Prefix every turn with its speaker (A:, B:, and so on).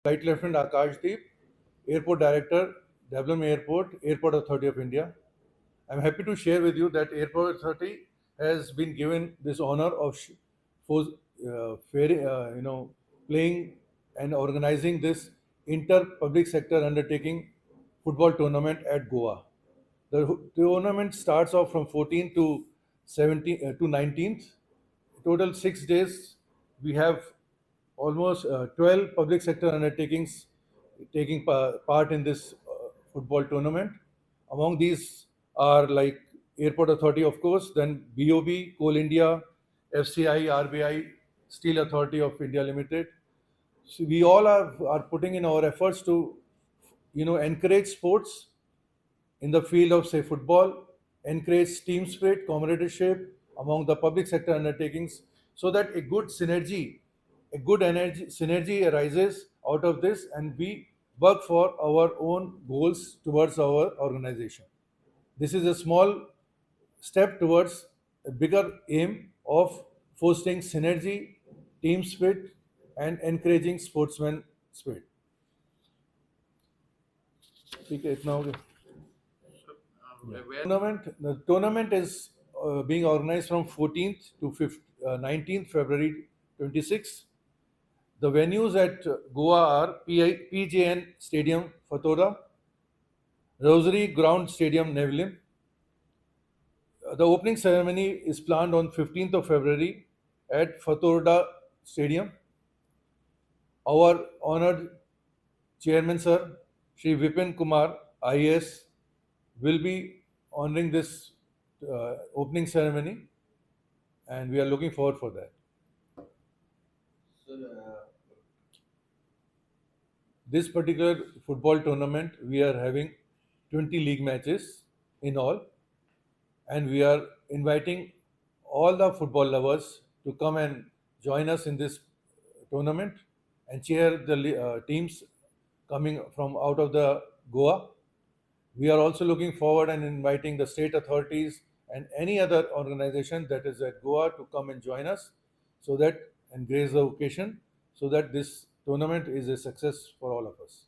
A: Flight Lieutenant Akashdeep, Airport Director, Development Airport, Airport Authority of India. I'm happy to share with you that Airport Authority has been given this honor of playing and organizing this inter-public sector undertaking football tournament at Goa. The tournament starts off from 14th to 17th to 19th. Total 6 days. We have almost 12 public sector undertakings taking part in this football tournament. Among these are like Airport Authority, of course, then BOB, Coal India, FCI, RBI, Steel Authority of India Limited. So we all are putting in our efforts to, encourage sports in the field of, say, football, encourage team spirit, camaraderie among the public sector undertakings, so that a good energy synergy arises out of this, and we work for our own goals towards our organization. This is a small step towards a bigger aim of fostering synergy, team spirit, and encouraging sportsman spirit. Okay, now the tournament is being organized from 14th to 19th February 26. The venues at Goa are PJN Stadium, Fatora, Rosary Ground Stadium, Nevelim. The opening ceremony is planned on 15th of February at Fatorda Stadium. Our honored chairman, sir, Shri Vipin Kumar, IAS, will be honoring this opening ceremony, and we are looking forward for that. This particular football tournament, we are having 20 league matches in all, and we are inviting all the football lovers to come and join us in this tournament and cheer the teams coming from out of the Goa. We are also looking forward and inviting the state authorities and any other organization that is at Goa to come and join us, so that and grace the occasion, so that this tournament is a success for all of us.